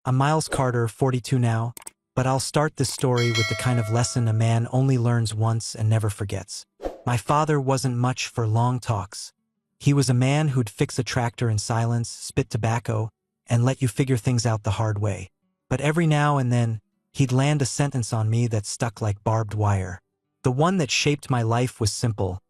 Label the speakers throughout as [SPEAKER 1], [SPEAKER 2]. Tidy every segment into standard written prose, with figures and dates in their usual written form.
[SPEAKER 1] I'm Miles Carter, 42 now, but I'll start this story with the kind of lesson a man only learns once and never forgets. My father wasn't much for long talks. He was a man who'd fix a tractor in silence, spit tobacco, and let you figure things out the hard way. But every now and then, he'd land a sentence on me that stuck like barbed wire. The one that shaped my life was simple: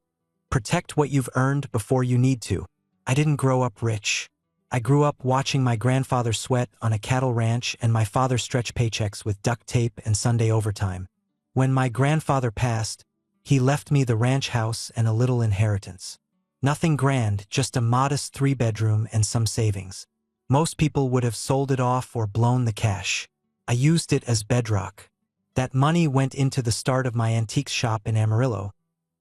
[SPEAKER 1] protect what you've earned before you need to. I didn't grow up rich. I grew up watching my grandfather sweat on a cattle ranch and my father stretch paychecks with duct tape and Sunday overtime. When my grandfather passed, he left me the ranch house and a little inheritance. Nothing grand, just a modest 3-bedroom and some savings. Most people would have sold it off or blown the cash. I used it as bedrock. That money went into the start of my antiques shop in Amarillo,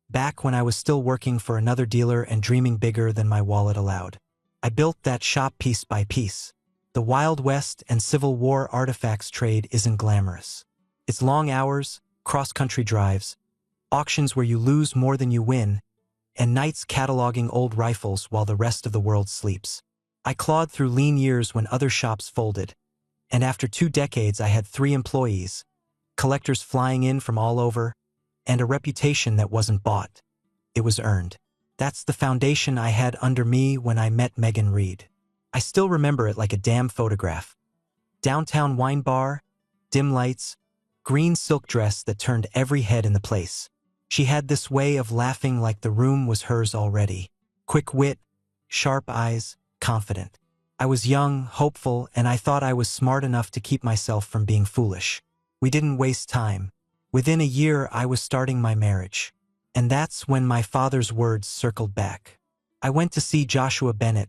[SPEAKER 1] back when I was still working for another dealer and dreaming bigger than my wallet allowed. I built that shop piece by piece. The Wild West and Civil War artifacts trade isn't glamorous. It's long hours, cross-country drives, auctions where you lose more than you win, and nights cataloging old rifles while the rest of the world sleeps. I clawed through lean years when other shops folded, and after 2 decades I had 3 employees, collectors flying in from all over, and a reputation that wasn't bought. It was earned. That's the foundation I had under me when I met Megan Reed. I still remember it like a damn photograph. Downtown wine bar, dim lights, green silk dress that turned every head in the place. She had this way of laughing like the room was hers already. Quick wit, sharp eyes, confident. I was young, hopeful, and I thought I was smart enough to keep myself from being foolish. We didn't waste time. Within a year, I was starting my marriage. And that's when my father's words circled back. I went to see Joshua Bennett,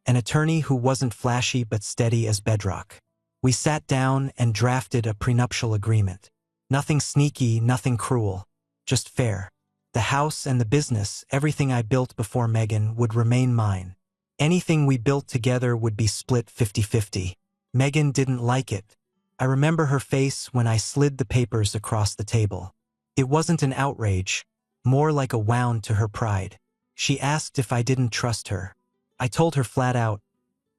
[SPEAKER 1] an attorney who wasn't flashy but steady as bedrock. We sat down and drafted a prenuptial agreement. Nothing sneaky, nothing cruel, just fair. The house and the business, everything I built before Megan, would remain mine. Anything we built together would be split 50-50. Megan didn't like it. I remember her face when I slid the papers across the table. It wasn't an outrage, more like a wound to her pride. She asked if I didn't trust her. I told her flat out,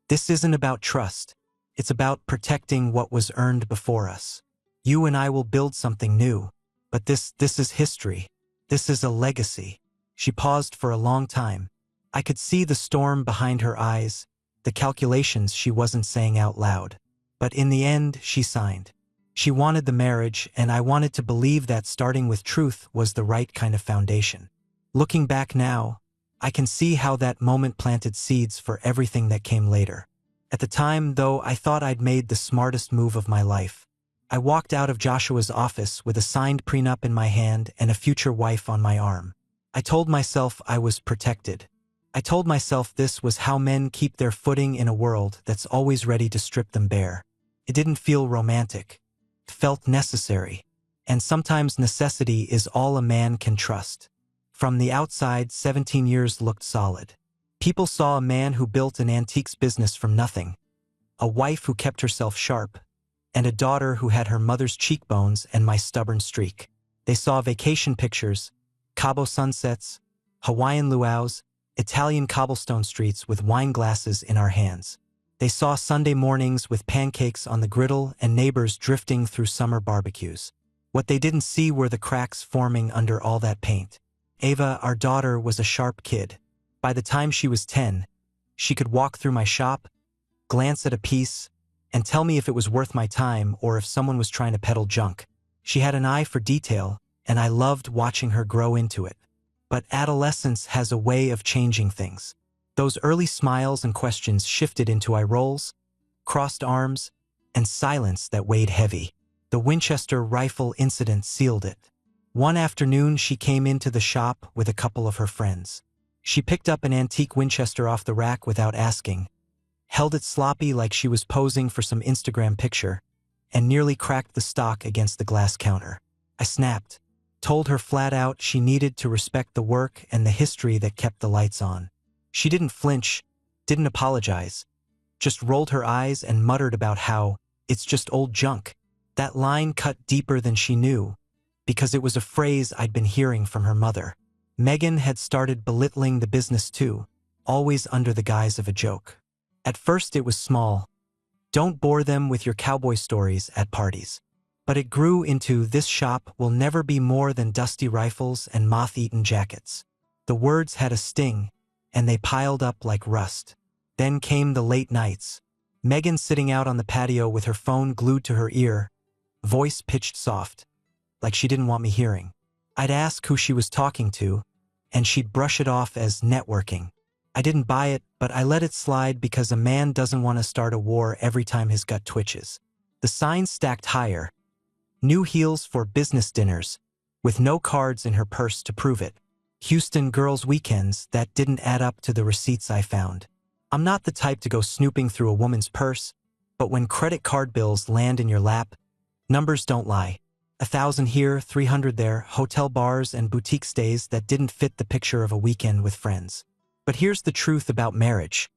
[SPEAKER 1] "This isn't about trust. It's about protecting what was earned before us. You and I will build something new, but this is history. This is a legacy." She paused for a long time. I could see the storm behind her eyes, the calculations she wasn't saying out loud. But in the end, she signed. She wanted the marriage, and I wanted to believe that starting with truth was the right kind of foundation. Looking back now, I can see how that moment planted seeds for everything that came later. At the time, though, I thought I'd made the smartest move of my life. I walked out of Joshua's office with a signed prenup in my hand and a future wife on my arm. I told myself I was protected. I told myself this was how men keep their footing in a world that's always ready to strip them bare. It didn't feel romantic. It felt necessary. And sometimes necessity is all a man can trust. From the outside, 17 years looked solid. People saw a man who built an antiques business from nothing, a wife who kept herself sharp, and a daughter who had her mother's cheekbones and my stubborn streak. They saw vacation pictures, Cabo sunsets, Hawaiian luau's, Italian cobblestone streets with wine glasses in our hands. They saw Sunday mornings with pancakes on the griddle and neighbors drifting through summer barbecues. What they didn't see were the cracks forming under all that paint. Ava, our daughter, was a sharp kid. By the time she was 10, she could walk through my shop, glance at a piece, and tell me if it was worth my time or if someone was trying to peddle junk. She had an eye for detail, and I loved watching her grow into it. But adolescence has a way of changing things. Those early smiles and questions shifted into eye rolls, crossed arms, and silence that weighed heavy. The Winchester rifle incident sealed it. One afternoon, she came into the shop with a couple of her friends. She picked up an antique Winchester off the rack without asking, held it sloppy like she was posing for some Instagram picture, and nearly cracked the stock against the glass counter. I snapped, told her flat out she needed to respect the work and the history that kept the lights on. She didn't flinch, didn't apologize, just rolled her eyes and muttered about how, "It's just old junk." That line cut deeper than she knew, because it was a phrase I'd been hearing from her mother. Megan had started belittling the business too, always under the guise of a joke. At first it was small, Don't bore them with your cowboy stories at parties. But it grew into, this shop will never be more than dusty rifles and moth-eaten jackets. The words had a sting, and they piled up like rust. Then came the late nights. Megan sitting out on the patio with her phone glued to her ear, voice pitched soft, like she didn't want me hearing. I'd ask who she was talking to, and she'd brush it off as networking. I didn't buy it, but I let it slide because a man doesn't want to start a war every time his gut twitches. The signs stacked higher. New heels for business dinners, with no cards in her purse to prove it. Houston girls' weekends that didn't add up to the receipts I found. I'm not the type to go snooping through a woman's purse, but when credit card bills land in your lap, numbers don't lie. 1,000 here, 300 there, hotel bars and boutique stays that didn't fit the picture of a weekend with friends. But here's the truth about marriage.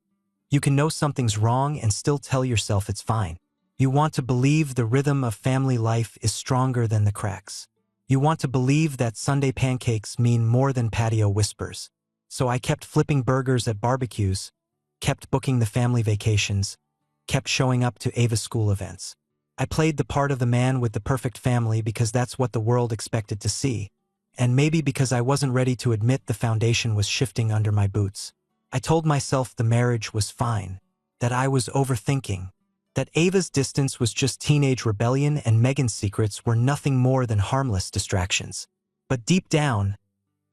[SPEAKER 1] You can know something's wrong and still tell yourself it's fine. You want to believe the rhythm of family life is stronger than the cracks. You want to believe that Sunday pancakes mean more than patio whispers. So I kept flipping burgers at barbecues, kept booking the family vacations, kept showing up to Ava's school events. I played the part of the man with the perfect family because that's what the world expected to see, and maybe because I wasn't ready to admit the foundation was shifting under my boots. I told myself the marriage was fine, that I was overthinking, that Ava's distance was just teenage rebellion and Megan's secrets were nothing more than harmless distractions. But deep down,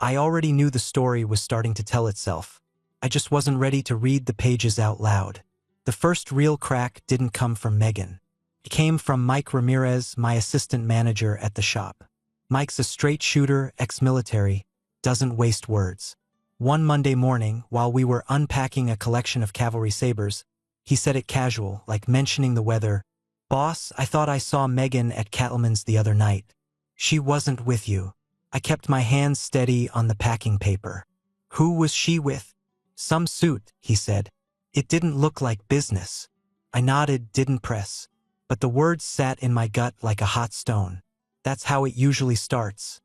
[SPEAKER 1] I already knew the story was starting to tell itself. I just wasn't ready to read the pages out loud. The first real crack didn't come from Megan. It came from Mike Ramirez, my assistant manager at the shop. Mike's a straight shooter, ex-military, doesn't waste words. One Monday morning, while we were unpacking a collection of cavalry sabers, he said it casual, like mentioning the weather. "Boss, I thought I saw Megan at Cattleman's the other night. She wasn't with you." I kept my hands steady on the packing paper. "Who was she with?" "Some suit," he said. "It didn't look like business." I nodded, didn't press. But the words sat in my gut like a hot stone. That's how it usually starts.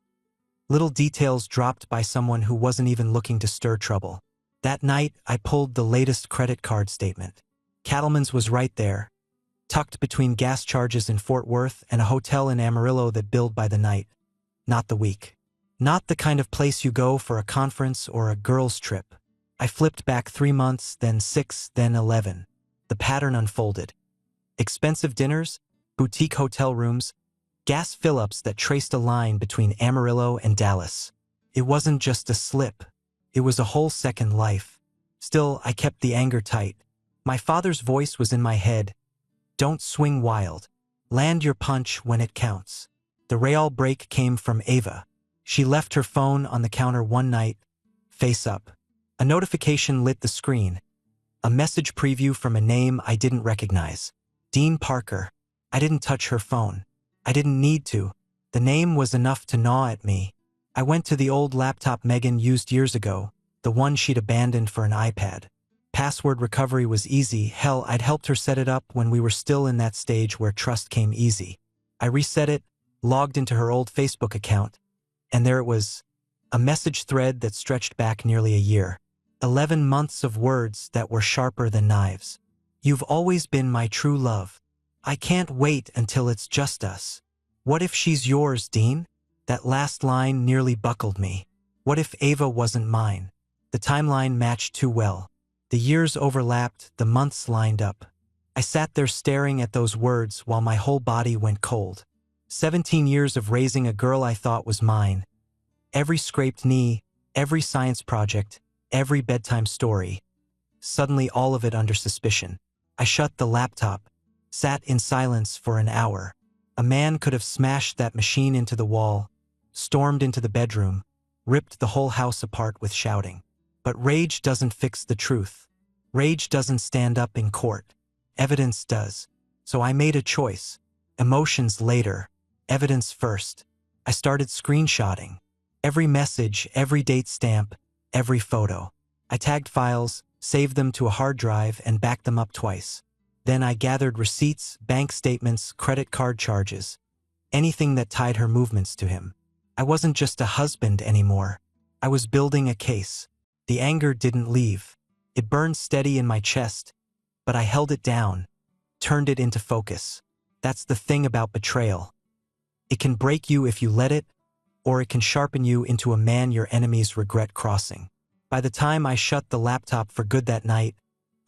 [SPEAKER 1] Little details dropped by someone who wasn't even looking to stir trouble. That night, I pulled the latest credit card statement. Cattleman's was right there, tucked between gas charges in Fort Worth and a hotel in Amarillo that billed by the night, not the week. Not the kind of place you go for a conference or a girls' trip. I flipped back 3 months, then 6, then 11. The pattern unfolded. Expensive dinners, boutique hotel rooms, gas fill-ups that traced a line between Amarillo and Dallas. It wasn't just a slip. It was a whole second life. Still, I kept the anger tight. My father's voice was in my head. Don't swing wild. Land your punch when it counts. The real break came from Ava. She left her phone on the counter one night, face up. A notification lit the screen. A message preview from a name I didn't recognize. Dean Parker. I didn't touch her phone. I didn't need to. The name was enough to gnaw at me. I went to the old laptop Megan used years ago, the one she'd abandoned for an iPad. Password recovery was easy. Hell, I'd helped her set it up when we were still in that stage where trust came easy. I reset it, logged into her old Facebook account, and there it was, a message thread that stretched back nearly a year. 11 months of words that were sharper than knives. "You've always been my true love. I can't wait until it's just us. What if she's yours, Dean?" That last line nearly buckled me. What if Ava wasn't mine? The timeline matched too well. The years overlapped, the months lined up. I sat there staring at those words while my whole body went cold. 17 years of raising a girl I thought was mine. Every scraped knee, every science project, every bedtime story. Suddenly all of it under suspicion. I shut the laptop, sat in silence for an hour. A man could have smashed that machine into the wall, stormed into the bedroom, ripped the whole house apart with shouting. But rage doesn't fix the truth. Rage doesn't stand up in court. Evidence does. So I made a choice. Emotions later. Evidence first. I started screenshotting. Every message, every date stamp, every photo. I tagged files, saved them to a hard drive, and backed them up twice. Then I gathered receipts, bank statements, credit card charges. Anything that tied her movements to him. I wasn't just a husband anymore. I was building a case. The anger didn't leave. It burned steady in my chest, but I held it down. turned it into focus. That's the thing about betrayal. It can break you if you let it, or it can sharpen you into a man your enemies regret crossing. By the time I shut the laptop for good that night,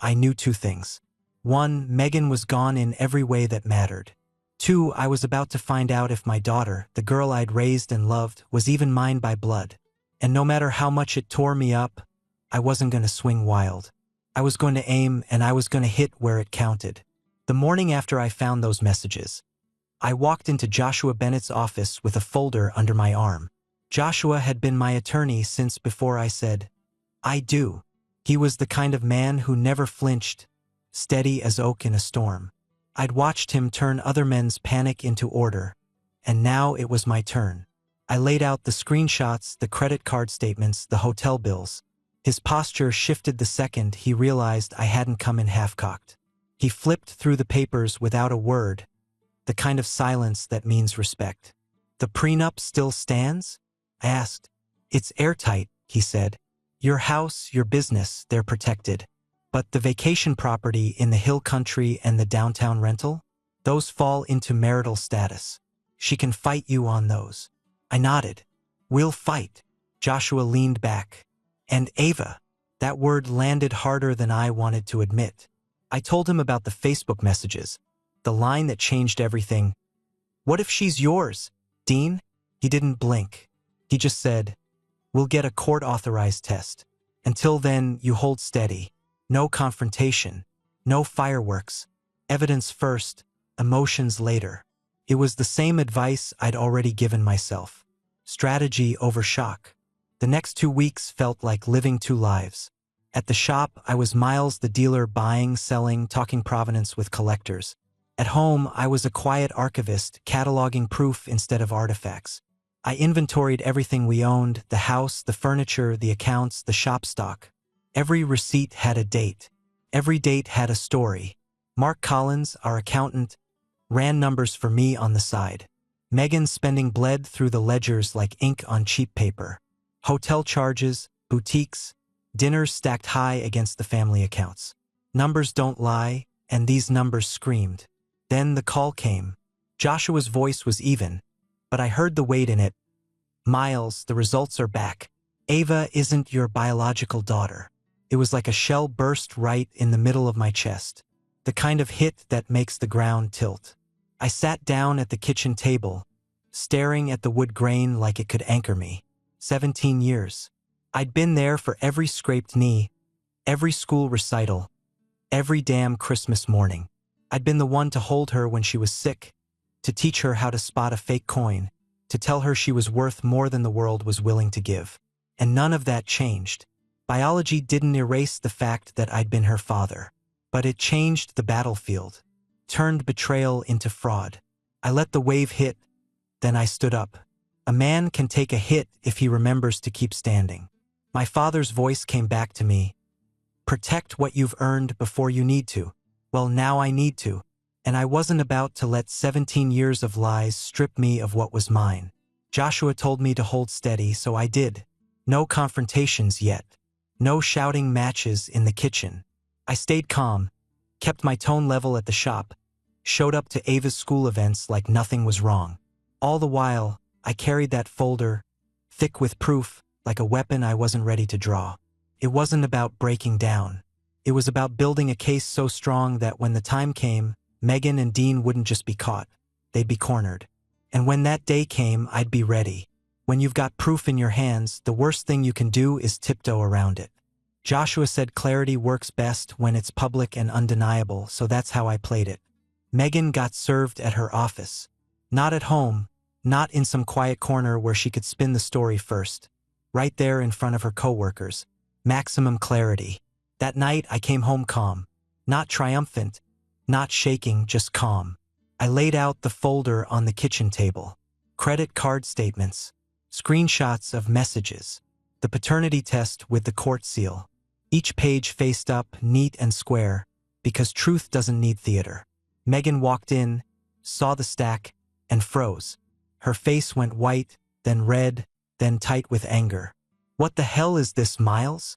[SPEAKER 1] I knew two things. 1, Megan was gone in every way that mattered. 2, I was about to find out if my daughter, the girl I'd raised and loved, was even mine by blood. And no matter how much it tore me up, I wasn't going to swing wild. I was going to aim, and I was going to hit where it counted. The morning after I found those messages, I walked into Joshua Bennett's office with a folder under my arm. Joshua had been my attorney since before I said, "I do." He was the kind of man who never flinched, steady as oak in a storm. I'd watched him turn other men's panic into order, and now it was my turn. I laid out the screenshots, the credit card statements, the hotel bills. His posture shifted the second he realized I hadn't come in half-cocked. He flipped through the papers without a word, the kind of silence that means respect. "The prenup still stands?" I asked. "It's airtight," he said. "Your house, your business, they're protected. But the vacation property in the hill country and the downtown rental? Those fall into marital status. She can fight you on those." I nodded. "We'll fight." Joshua leaned back. "And Ava." That word landed harder than I wanted to admit. I told him about the Facebook messages, the line that changed everything. "What if she's yours, Dean?" He didn't blink. He just said, "We'll get a court-authorized test. Until then, you hold steady. No confrontation. No fireworks. Evidence first, emotions later." It was the same advice I'd already given myself. Strategy over shock. The next 2 weeks felt like living two lives. At the shop, I was Miles the dealer, buying, selling, talking provenance with collectors. At home, I was a quiet archivist, cataloging proof instead of artifacts. I inventoried everything we owned: the house, the furniture, the accounts, the shop stock. Every receipt had a date. Every date had a story. Mark Collins, our accountant, ran numbers for me on the side. Megan's spending bled through the ledgers like ink on cheap paper. Hotel charges, boutiques, dinners stacked high against the family accounts. Numbers don't lie, and these numbers screamed. Then the call came. Joshua's voice was even, but I heard the weight in it. "Miles, the results are back. Ava isn't your biological daughter." It was like a shell burst right in the middle of my chest. The kind of hit that makes the ground tilt. I sat down at the kitchen table, staring at the wood grain like it could anchor me. 17 years. I'd been there for every scraped knee, every school recital, every damn Christmas morning. I'd been the one to hold her when she was sick, to teach her how to spot a fake coin, to tell her she was worth more than the world was willing to give. And none of that changed. Biology didn't erase the fact that I'd been her father, but it changed the battlefield, turned betrayal into fraud. I let the wave hit, then I stood up. A man can take a hit if he remembers to keep standing. My father's voice came back to me. "Protect what you've earned before you need to." Well, now I need to, and I wasn't about to let 17 years of lies strip me of what was mine. Joshua told me to hold steady, so I did. No confrontations yet. No shouting matches in the kitchen. I stayed calm, kept my tone level at the shop, showed up to Ava's school events like nothing was wrong. All the while, I carried that folder, thick with proof, like a weapon I wasn't ready to draw. It wasn't about breaking down. It was about building a case so strong that when the time came, Megan and Dean wouldn't just be caught, they'd be cornered. And when that day came, I'd be ready. When you've got proof in your hands, the worst thing you can do is tiptoe around it. Joshua said clarity works best when it's public and undeniable, so that's how I played it. Megan got served at her office. Not at home, not in some quiet corner where she could spin the story first. Right there in front of her coworkers. Maximum clarity. That night, I came home calm. Not triumphant, not shaking, just calm. I laid out the folder on the kitchen table. Credit card statements. Screenshots of messages. The paternity test with the court seal. Each page faced up, neat and square, because truth doesn't need theater. Megan walked in, saw the stack, and froze. Her face went white, then red, then tight with anger. "What the hell is this, Miles?"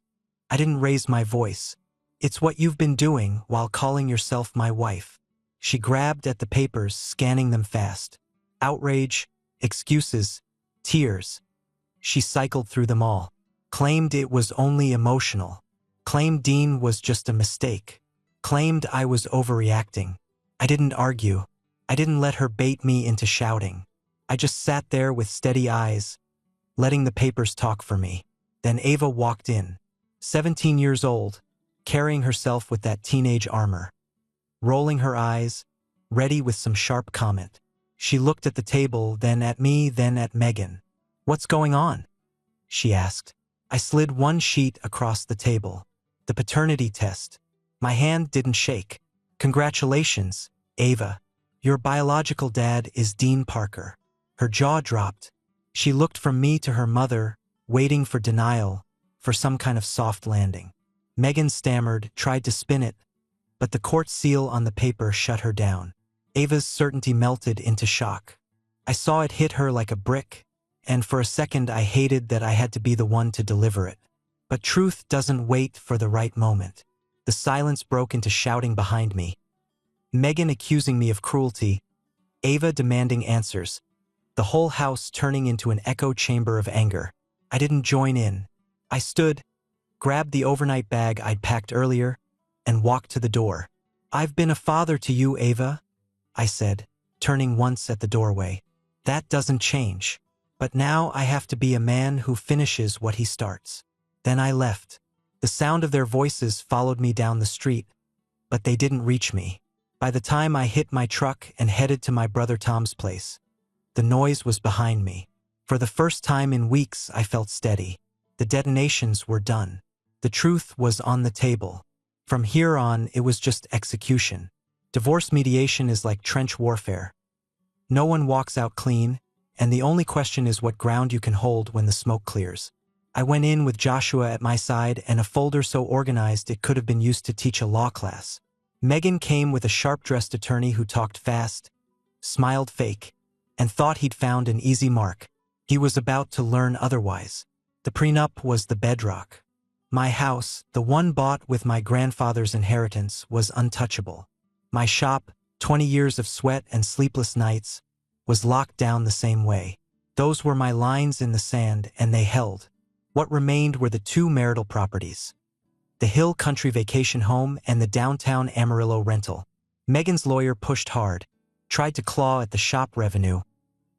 [SPEAKER 1] I didn't raise my voice. "It's what you've been doing while calling yourself my wife." She grabbed at the papers, scanning them fast. Outrage, excuses, tears. She cycled through them all. Claimed it was only emotional. Claimed Dean was just a mistake. Claimed I was overreacting. I didn't argue. I didn't let her bait me into shouting. I just sat there with steady eyes, letting the papers talk for me. Then Ava walked in, 17 years old, carrying herself with that teenage armor, rolling her eyes, ready with some sharp comment. She looked at the table, then at me, then at Megan. "What's going on?" she asked. I slid one sheet across the table. The paternity test. My hand didn't shake. "Congratulations, Ava. Your biological dad is Dean Parker." Her jaw dropped. She looked from me to her mother, waiting for denial, for some kind of soft landing. Megan stammered, tried to spin it, but the court seal on the paper shut her down. Ava's certainty melted into shock. I saw it hit her like a brick, and for a second I hated that I had to be the one to deliver it. But truth doesn't wait for the right moment. The silence broke into shouting behind me. Megan accusing me of cruelty, Ava demanding answers, the whole house turning into an echo chamber of anger. I didn't join in. I stood, grabbed the overnight bag I'd packed earlier, and walked to the door. "I've been a father to you, Ava," I said, turning once at the doorway. "That doesn't change. But now I have to be a man who finishes what he starts." Then I left. The sound of their voices followed me down the street, but they didn't reach me. By the time I hit my truck and headed to my brother Tom's place, the noise was behind me. For the first time in weeks, I felt steady. The detonations were done. The truth was on the table. From here on, it was just execution. Divorce mediation is like trench warfare. No one walks out clean, and the only question is what ground you can hold when the smoke clears. I went in with Joshua at my side and a folder so organized it could have been used to teach a law class. Megan came with a sharp-dressed attorney who talked fast, smiled fake, and thought he'd found an easy mark. He was about to learn otherwise. The prenup was the bedrock. My house, the one bought with my grandfather's inheritance, was untouchable. My shop, 20 years of sweat and sleepless nights, was locked down the same way. Those were my lines in the sand, and they held. What remained were the two marital properties, the Hill Country Vacation Home and the downtown Amarillo rental. Megan's lawyer pushed hard, tried to claw at the shop revenue,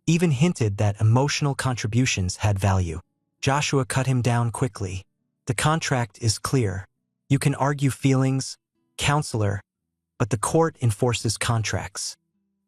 [SPEAKER 1] even hinted that emotional contributions had value. Joshua cut him down quickly. "The contract is clear. You can argue feelings, counselor, but the court enforces contracts."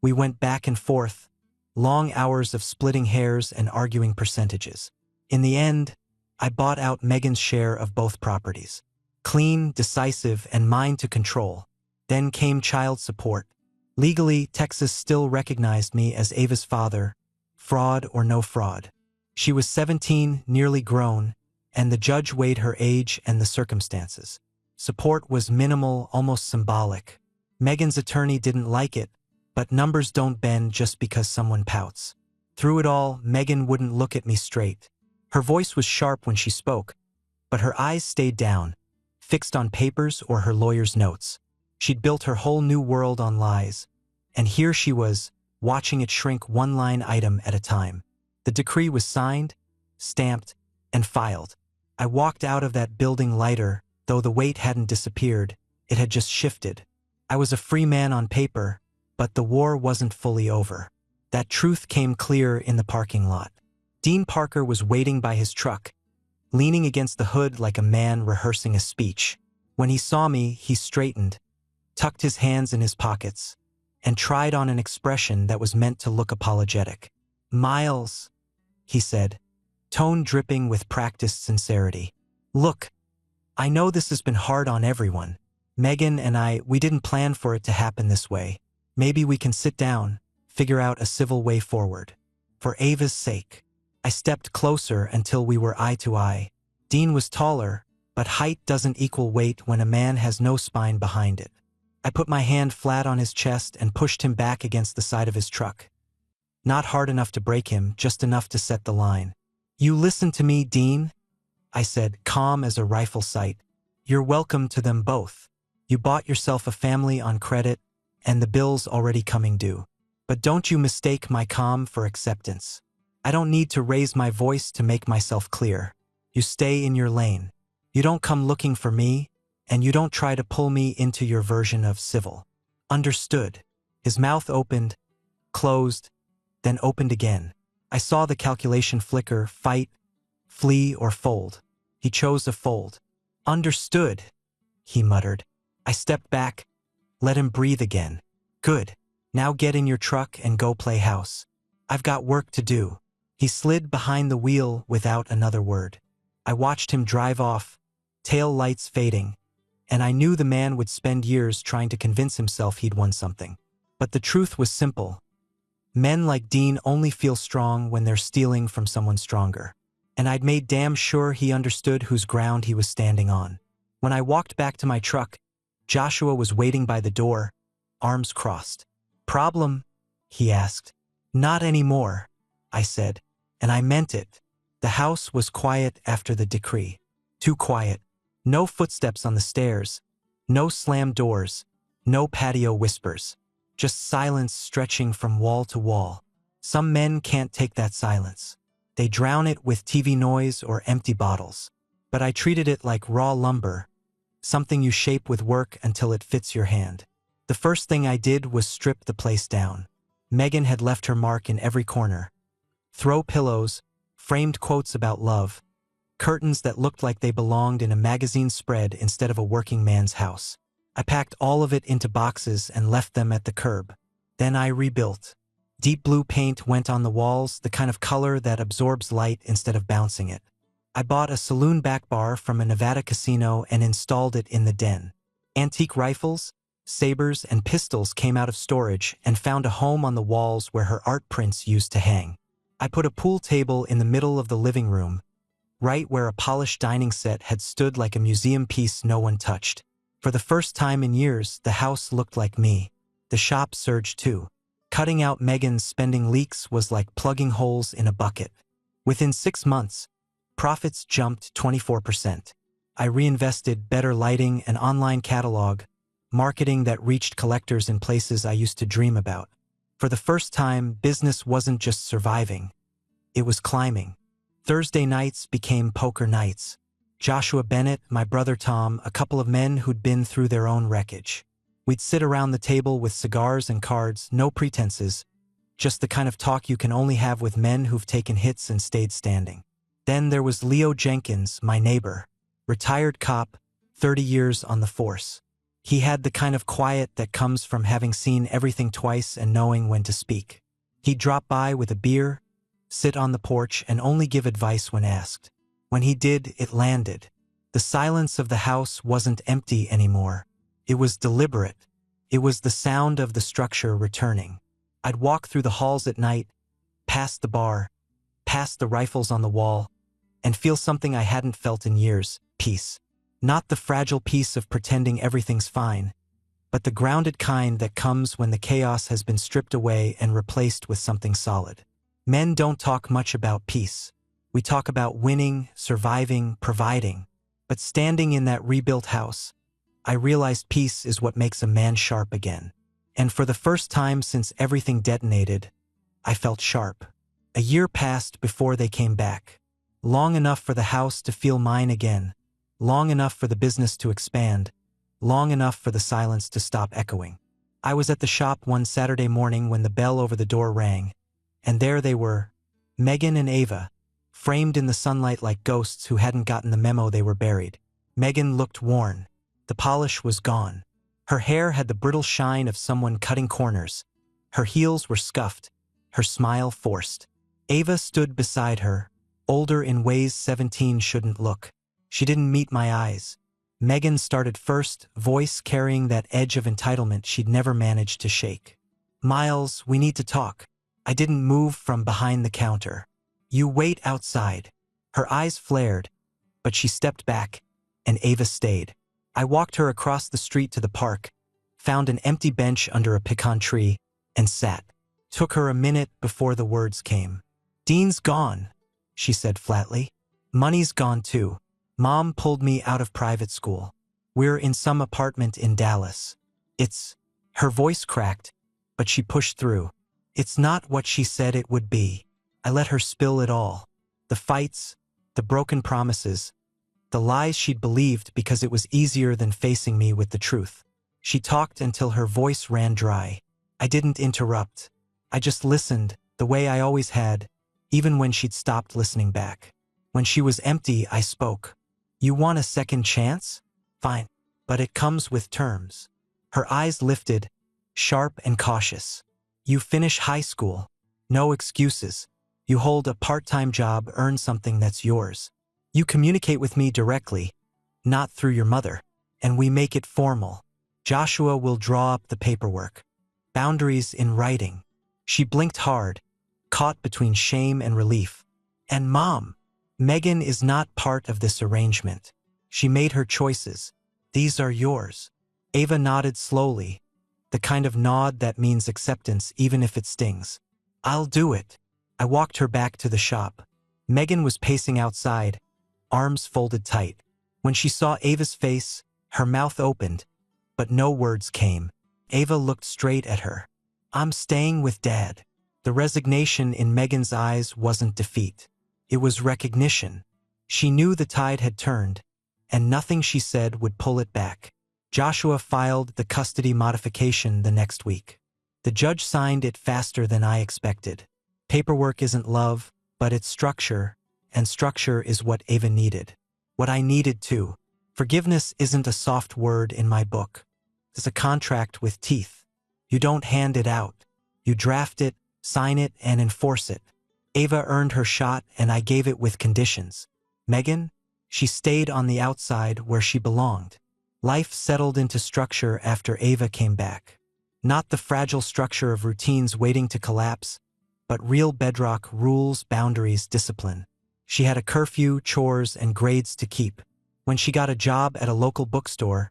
[SPEAKER 1] We went back and forth, long hours of splitting hairs and arguing percentages. In the end, I bought out Megan's share of both properties. Clean, decisive, and mine to control. Then came child support. Legally, Texas still recognized me as Ava's father, fraud or no fraud. She was 17, nearly grown, and the judge weighed her age and the circumstances. Support was minimal, almost symbolic. Megan's attorney didn't like it, but numbers don't bend just because someone pouts. Through it all, Megan wouldn't look at me straight. Her voice was sharp when she spoke, but her eyes stayed down, fixed on papers or her lawyer's notes. She'd built her whole new world on lies, and here she was, watching it shrink one line item at a time. The decree was signed, stamped, and filed. I walked out of that building lighter, though the weight hadn't disappeared, it had just shifted. I was a free man on paper, but the war wasn't fully over. That truth came clear in the parking lot. Dean Parker was waiting by his truck, leaning against the hood like a man rehearsing a speech. When he saw me, he straightened, tucked his hands in his pockets, and tried on an expression that was meant to look apologetic. "Miles," he said, tone dripping with practiced sincerity. "Look, I know this has been hard on everyone. Megan and I, we didn't plan for it to happen this way. Maybe we can sit down, figure out a civil way forward. For Ava's sake." I stepped closer until we were eye to eye. Dean was taller, but height doesn't equal weight when a man has no spine behind it. I put my hand flat on his chest and pushed him back against the side of his truck. Not hard enough to break him, just enough to set the line. "You listen to me, Dean," I said, calm as a rifle sight. "You're welcome to them both. You bought yourself a family on credit, and the bill's already coming due. But don't you mistake my calm for acceptance. I don't need to raise my voice to make myself clear. You stay in your lane. You don't come looking for me, and you don't try to pull me into your version of civil. Understood. His mouth opened, closed, then opened again. I saw the calculation flicker: fight, flee, or fold. He chose a fold. Understood, he muttered. I stepped back, let him breathe again. Good. Now get in your truck and go play house. I've got work to do. He slid behind the wheel without another word. I watched him drive off, tail lights fading, and I knew the man would spend years trying to convince himself he'd won something. But the truth was simple. Men like Dean only feel strong when they're stealing from someone stronger. And I'd made damn sure he understood whose ground he was standing on. When I walked back to my truck, Joshua was waiting by the door, arms crossed. Problem? He asked. Not anymore, I said, and I meant it. The house was quiet after the decree. Too quiet. No footsteps on the stairs, no slammed doors, no patio whispers. Just silence stretching from wall to wall. Some men can't take that silence. They drown it with TV noise or empty bottles. But I treated it like raw lumber, something you shape with work until it fits your hand. The first thing I did was strip the place down. Megan had left her mark in every corner. Throw pillows, framed quotes about love, curtains that looked like they belonged in a magazine spread instead of a working man's house. I packed all of it into boxes and left them at the curb. Then I rebuilt. Deep blue paint went on the walls, the kind of color that absorbs light instead of bouncing it. I bought a saloon back bar from a Nevada casino and installed it in the den. Antique rifles, sabers, and pistols came out of storage and found a home on the walls where her art prints used to hang. I put a pool table in the middle of the living room, right where a polished dining set had stood like a museum piece no one touched. For the first time in years, the house looked like me. The shop surged too. Cutting out Megan's spending leaks was like plugging holes in a bucket. Within 6 months, profits jumped 24%. I reinvested better lighting, an online catalog, marketing that reached collectors in places I used to dream about. For the first time, business wasn't just surviving. It was climbing. Thursday nights became poker nights. Joshua Bennett, my brother Tom, a couple of men who'd been through their own wreckage. We'd sit around the table with cigars and cards, no pretenses, just the kind of talk you can only have with men who've taken hits and stayed standing. Then there was Leo Jenkins, my neighbor, retired cop, 30 years on the force. He had the kind of quiet that comes from having seen everything twice and knowing when to speak. He'd drop by with a beer, sit on the porch, and only give advice when asked. When he did, it landed. The silence of the house wasn't empty anymore. It was deliberate. It was the sound of the structure returning. I'd walk through the halls at night, past the bar, past the rifles on the wall, and feel something I hadn't felt in years: peace. Not the fragile peace of pretending everything's fine, but the grounded kind that comes when the chaos has been stripped away and replaced with something solid. Men don't talk much about peace. We talk about winning, surviving, providing. But standing in that rebuilt house, I realized peace is what makes a man sharp again. And for the first time since everything detonated, I felt sharp. A year passed before they came back. Long enough for the house to feel mine again. Long enough for the business to expand. Long enough for the silence to stop echoing. I was at the shop one Saturday morning when the bell over the door rang. And there they were, Megan and Ava, framed in the sunlight like ghosts who hadn't gotten the memo they were buried. Megan looked worn. The polish was gone. Her hair had the brittle shine of someone cutting corners. Her heels were scuffed, her smile forced. Ava stood beside her, older in ways 17 shouldn't look. She didn't meet my eyes. Megan started first, voice carrying that edge of entitlement she'd never managed to shake. Miles, we need to talk. I didn't move from behind the counter. You wait outside. Her eyes flared, but she stepped back, and Ava stayed. I walked her across the street to the park, found an empty bench under a pecan tree, and sat. Took her a minute before the words came. Dean's gone, she said flatly. Money's gone too. Mom pulled me out of private school. We're in some apartment in Dallas. It's... Her voice cracked, but she pushed through. It's not what she said it would be. I let her spill it all. The fights, the broken promises, the lies she'd believed because it was easier than facing me with the truth. She talked until her voice ran dry. I didn't interrupt. I just listened, the way I always had, even when she'd stopped listening back. When she was empty, I spoke. You want a second chance? Fine. But it comes with terms. Her eyes lifted, sharp and cautious. You finish high school. No excuses. You hold a part-time job, earn something that's yours. You communicate with me directly, not through your mother. And we make it formal. Joshua will draw up the paperwork. Boundaries in writing. She blinked hard, caught between shame and relief. And Mom, Megan is not part of this arrangement. She made her choices. These are yours. Ava nodded slowly, the kind of nod that means acceptance even if it stings. I'll do it. I walked her back to the shop. Megan was pacing outside, arms folded tight. When she saw Ava's face, her mouth opened, but no words came. Ava looked straight at her. I'm staying with Dad. The resignation in Megan's eyes wasn't defeat. It was recognition. She knew the tide had turned, and nothing she said would pull it back. Joshua filed the custody modification the next week. The judge signed it faster than I expected. Paperwork isn't love, but it's structure, and structure is what Ava needed. What I needed too. Forgiveness isn't a soft word in my book. It's a contract with teeth. You don't hand it out. You draft it, sign it, and enforce it. Ava earned her shot, and I gave it with conditions. Megan? She stayed on the outside where she belonged. Life settled into structure after Ava came back. Not the fragile structure of routines waiting to collapse, but real bedrock rules, boundaries, discipline. She had a curfew, chores, and grades to keep. When she got a job at a local bookstore,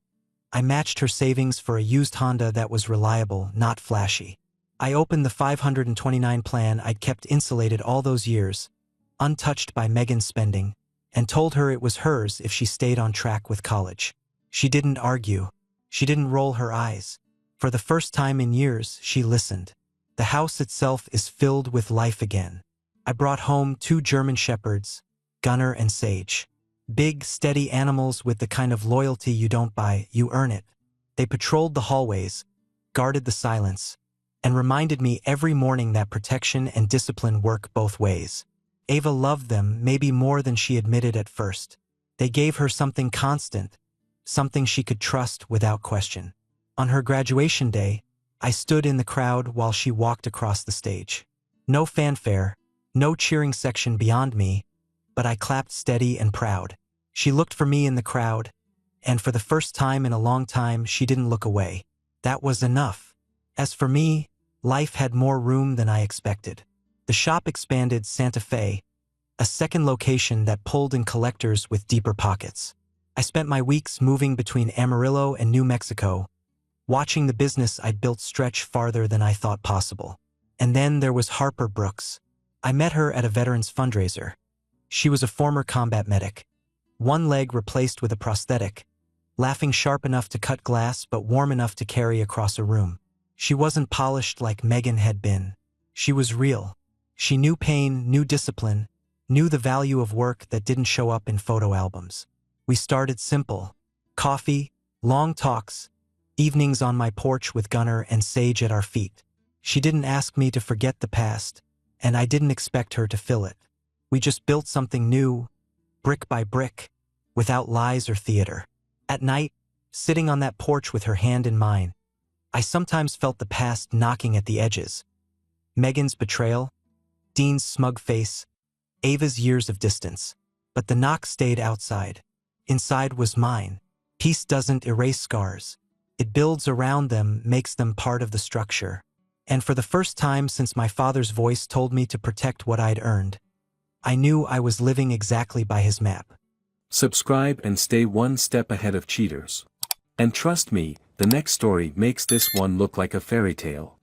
[SPEAKER 1] I matched her savings for a used Honda that was reliable, not flashy. I opened the 529 plan I'd kept insulated all those years, untouched by Megan's spending, and told her it was hers if she stayed on track with college. She didn't argue. She didn't roll her eyes. For the first time in years, she listened. The house itself is filled with life again. I brought home 2 German shepherds, Gunner and Sage. Big, steady animals with the kind of loyalty you don't buy, you earn it. They patrolled the hallways, guarded the silence, and reminded me every morning that protection and discipline work both ways. Ava loved them maybe more than she admitted at first. They gave her something constant, something she could trust without question. On her graduation day, I stood in the crowd while she walked across the stage. No fanfare, no cheering section beyond me, but I clapped steady and proud. She looked for me in the crowd, and for the first time in a long time, she didn't look away. That was enough. As for me, life had more room than I expected. The shop expanded Santa Fe, a second location that pulled in collectors with deeper pockets. I spent my weeks moving between Amarillo and New Mexico, watching the business I'd built stretch farther than I thought possible. And then there was Harper Brooks. I met her at a veterans fundraiser. She was a former combat medic, one leg replaced with a prosthetic, laughing sharp enough to cut glass but warm enough to carry across a room. She wasn't polished like Megan had been. She was real. She knew pain, knew discipline, knew the value of work that didn't show up in photo albums. We started simple. Coffee, long talks, evenings on my porch with Gunner and Sage at our feet. She didn't ask me to forget the past, and I didn't expect her to fill it. We just built something new, brick by brick, without lies or theater. At night, sitting on that porch with her hand in mine, I sometimes felt the past knocking at the edges. Megan's betrayal, Dean's smug face, Ava's years of distance. But the knock stayed outside. Inside was mine. Peace doesn't erase scars. It builds around them, makes them part of the structure. And for the first time since my father's voice told me to protect what I'd earned, I knew I was living exactly by his map.
[SPEAKER 2] Subscribe and stay one step ahead of cheaters. And trust me, the next story makes this one look like a fairy tale.